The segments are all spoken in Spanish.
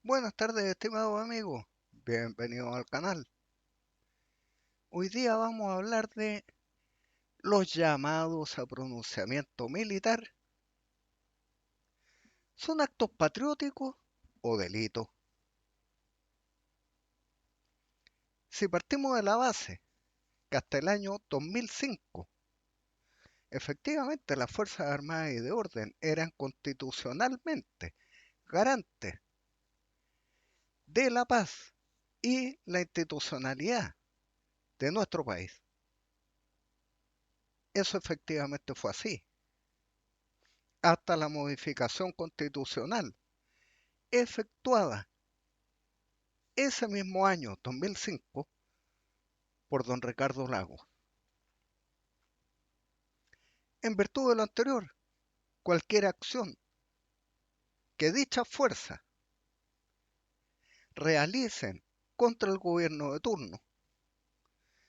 Buenas tardes, estimados amigos. Bienvenidos al canal. Hoy día vamos a hablar de los llamados a pronunciamiento militar. ¿Son actos patrióticos o delitos? Si partimos de la base que hasta el año 2005, efectivamente las Fuerzas Armadas y de Orden eran constitucionalmente garantes de la paz y la institucionalidad de nuestro país. Eso efectivamente fue así, hasta la modificación constitucional efectuada ese mismo año, 2005, por don Ricardo Lagos. En virtud de lo anterior, cualquier acción que dichas fuerzas realicen contra el gobierno de turno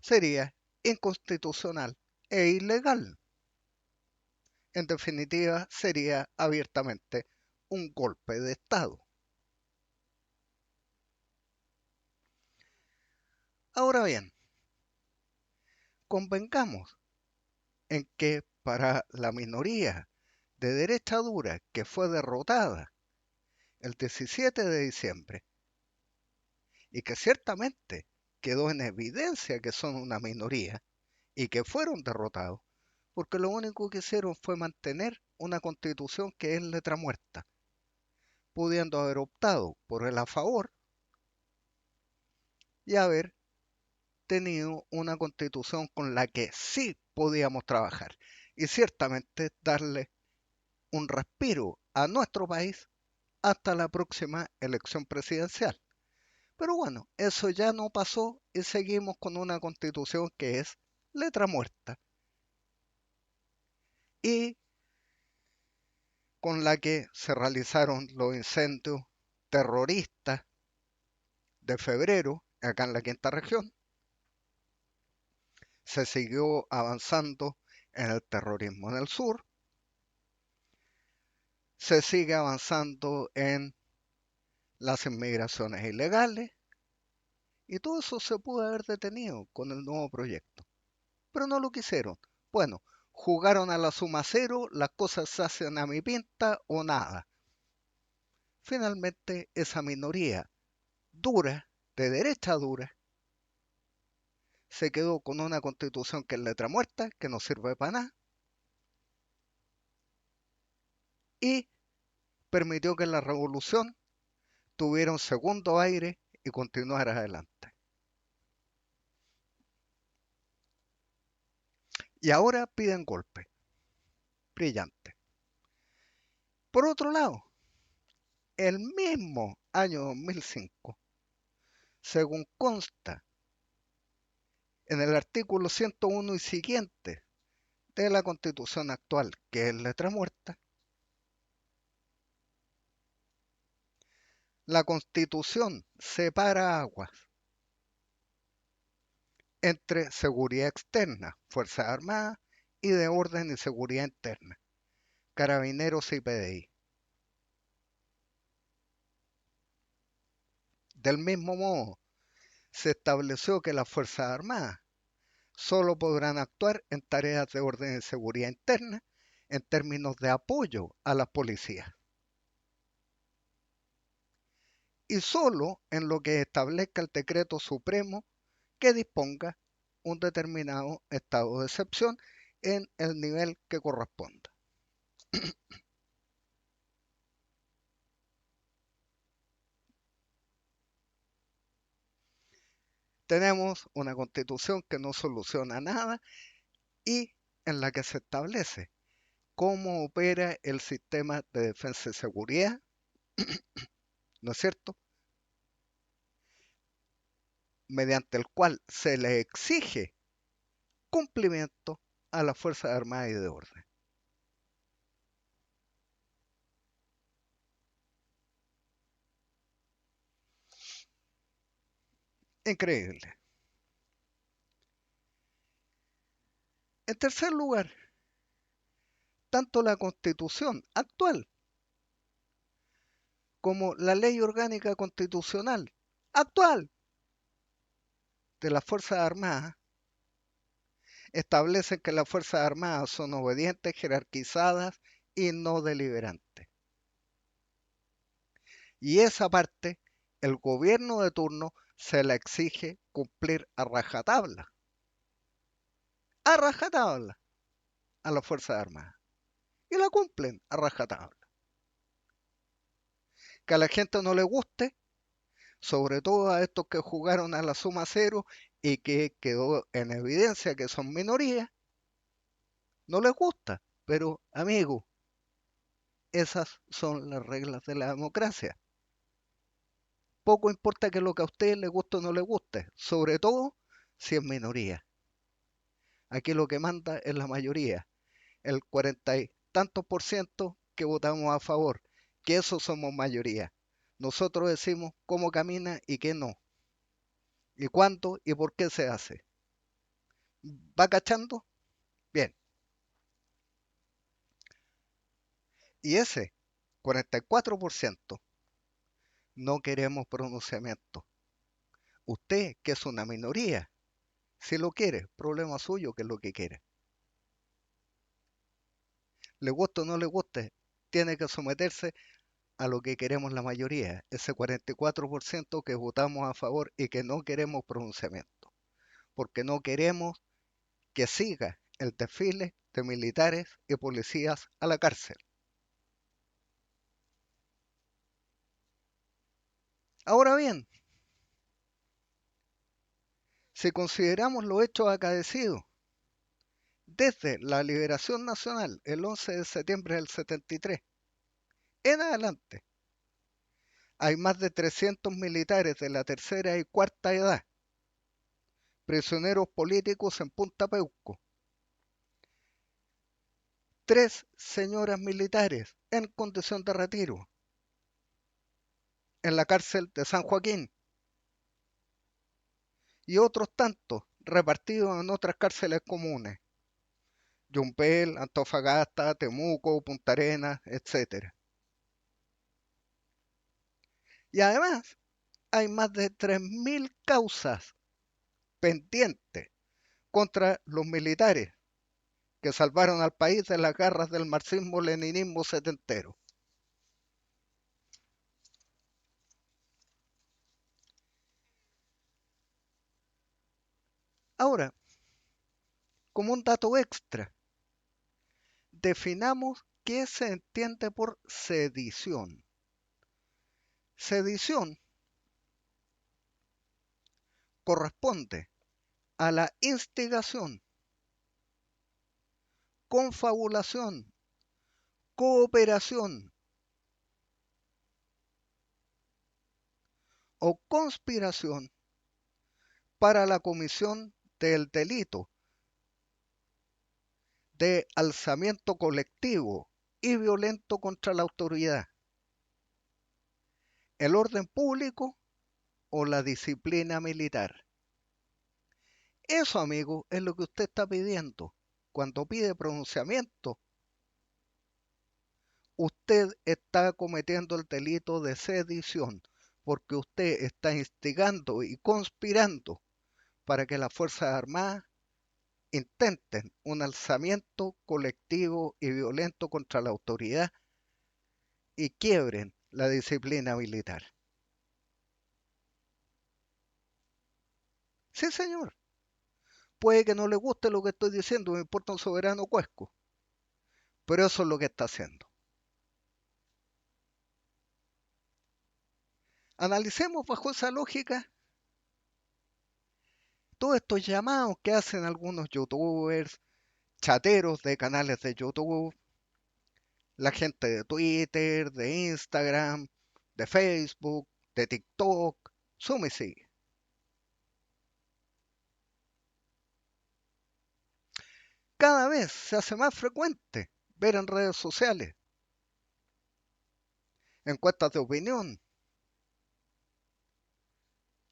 sería inconstitucional e ilegal. En definitiva, sería abiertamente un golpe de Estado. Ahora bien, convengamos en que para la minoría de derecha dura que fue derrotada el 17 de diciembre y que ciertamente quedó en evidencia que son una minoría y que fueron derrotados, porque lo único que hicieron fue mantener una constitución que es letra muerta, pudiendo haber optado por el a favor y haber tenido una constitución con la que sí podíamos trabajar y ciertamente darle un respiro a nuestro país hasta la próxima elección presidencial. Pero bueno, eso ya no pasó y seguimos con una constitución que es letra muerta y con la que se realizaron los incendios terroristas de febrero acá en la quinta región. Se siguió avanzando en el terrorismo en el sur. Se sigue avanzando en las inmigraciones ilegales y todo eso se pudo haber detenido con el nuevo proyecto. Pero no lo quisieron. Bueno, jugaron a la suma cero, las cosas se hacen a mi pinta o nada. Finalmente, esa minoría dura, de derecha dura, se quedó con una constitución que es letra muerta, que no sirve para nada, y permitió que la revolución tuviera un segundo aire y continuara adelante. Y ahora piden golpe. Brillante. Por otro lado, el mismo año 2005, según consta en el artículo 101 y siguiente de la Constitución actual, que es letra muerta, la Constitución separa aguas entre seguridad externa, Fuerzas Armadas, y de orden y seguridad interna, Carabineros y PDI. Del mismo modo, se estableció que las Fuerzas Armadas solo podrán actuar en tareas de orden y seguridad interna en términos de apoyo a las policías y solo en lo que establezca el decreto supremo que disponga un determinado estado de excepción en el nivel que corresponda. Tenemos una constitución que no soluciona nada y en la que se establece cómo opera el sistema de defensa y seguridad, ¿no es cierto? Mediante el cual se le exige cumplimiento a las Fuerzas Armadas y de Orden. Increíble. En tercer lugar, tanto la Constitución actual como la ley orgánica constitucional actual de las Fuerzas Armadas establece que las Fuerzas Armadas son obedientes, jerarquizadas y no deliberantes. Y esa parte, el gobierno de turno se la exige cumplir a rajatabla a las Fuerzas Armadas. Y la cumplen a rajatabla. Que a la gente no le guste, sobre todo a estos que jugaron a la suma cero y que quedó en evidencia que son minorías, no les gusta. Pero, amigo, esas son las reglas de la democracia. Poco importa que lo que a usted le guste o no le guste, sobre todo si es minoría. Aquí lo que manda es la mayoría, el 40 y tantos por ciento que votamos a favor, que eso somos mayoría. Nosotros decimos cómo camina y qué no, y cuánto y por qué se hace. ¿Va cachando? Bien. Y ese 44% no queremos pronunciamiento. Usted, que es una minoría, si lo quiere, problema suyo, que es lo que quiere. Le guste o no le guste, tiene que someterse a lo que queremos la mayoría, ese 44% que votamos a favor y que no queremos pronunciamiento, porque no queremos que siga el desfile de militares y policías a la cárcel. Ahora bien, si consideramos los hechos acaecidos desde la liberación nacional el 11 de septiembre del 73 en adelante, hay más de 300 militares de la tercera y cuarta edad, prisioneros políticos en Punta Peuco, 3 señoras militares en condición de retiro en la cárcel de San Joaquín y otros tantos repartidos en otras cárceles comunes, Yumpel, Antofagasta, Temuco, Punta Arenas, etc. Y además hay más de 3.000 causas pendientes contra los militares que salvaron al país de las garras del marxismo-leninismo setentero. Ahora, como un dato extra, definamos qué se entiende por sedición. Sedición corresponde a la instigación, confabulación, cooperación o conspiración para la comisión del delito de alzamiento colectivo y violento contra la autoridad, el orden público o la disciplina militar. Eso, amigo, es lo que usted está pidiendo. Cuando pide pronunciamiento, usted está cometiendo el delito de sedición, porque usted está instigando y conspirando para que las Fuerzas Armadas intenten un alzamiento colectivo y violento contra la autoridad y quiebren la disciplina militar. Sí, señor. Puede que no le guste lo que estoy diciendo, me importa un soberano cuesco, pero eso es lo que está haciendo. Analicemos bajo esa lógica todos estos llamados que hacen algunos youtubers, chateros de canales de YouTube, la gente de Twitter, de Instagram, de Facebook, de TikTok, sume y sigue. Cada vez se hace más frecuente ver en redes sociales, encuestas de opinión,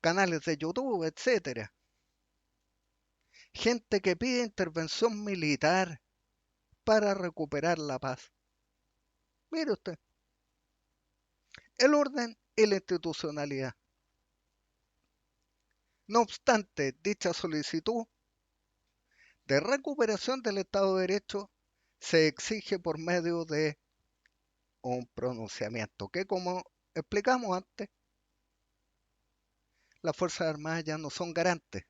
canales de YouTube, etcétera. Gente que pide intervención militar para recuperar la paz. Mire usted, el orden y la institucionalidad. No obstante, dicha solicitud de recuperación del Estado de Derecho se exige por medio de un pronunciamiento que, como explicamos antes, las Fuerzas Armadas ya no son garantes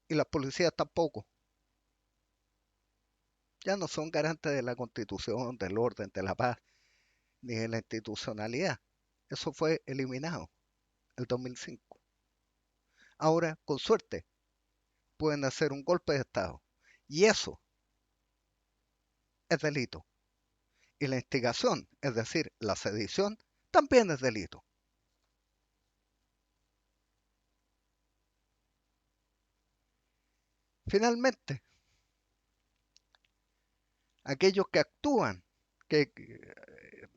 y las policías tampoco. Ya no son garantes de la Constitución, del orden, de la paz, ni de la institucionalidad. Eso fue eliminado en el 2005. Ahora, con suerte, pueden hacer un golpe de Estado. Y eso es delito. Y la instigación, es decir, la sedición, también es delito. Finalmente, aquellos que actúan, que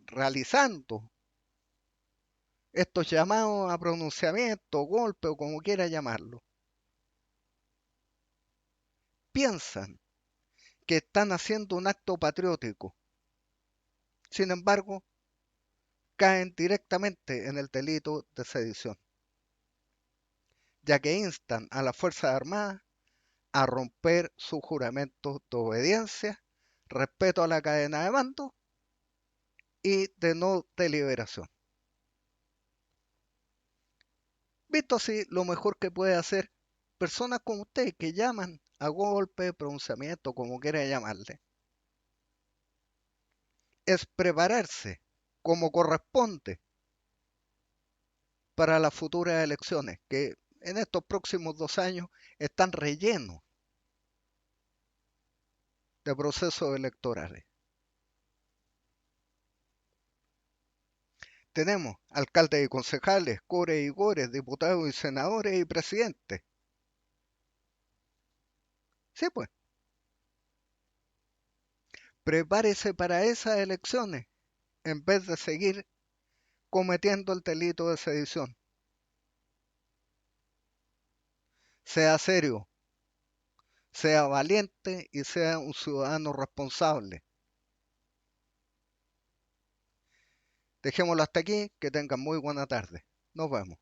realizando estos llamados a pronunciamiento, golpe o como quiera llamarlo, piensan que están haciendo un acto patriótico. Sin embargo, caen directamente en el delito de sedición, ya que instan a las Fuerzas Armadas a romper su juramento de obediencia, respeto a la cadena de mando y de no deliberación. Visto así, lo mejor que puede hacer personas como usted que llaman a golpe, pronunciamiento, como quiera llamarle, es prepararse como corresponde para las futuras elecciones, que en estos próximos 2 años están rellenos de procesos electorales. Tenemos alcaldes y concejales, cores y gores, diputados y senadores y presidentes. Sí, pues, prepárese para esas elecciones en vez de seguir cometiendo el delito de sedición. Sea serio, sea valiente y sea un ciudadano responsable. Dejémoslo hasta aquí, que tengan muy buena tarde. Nos vemos.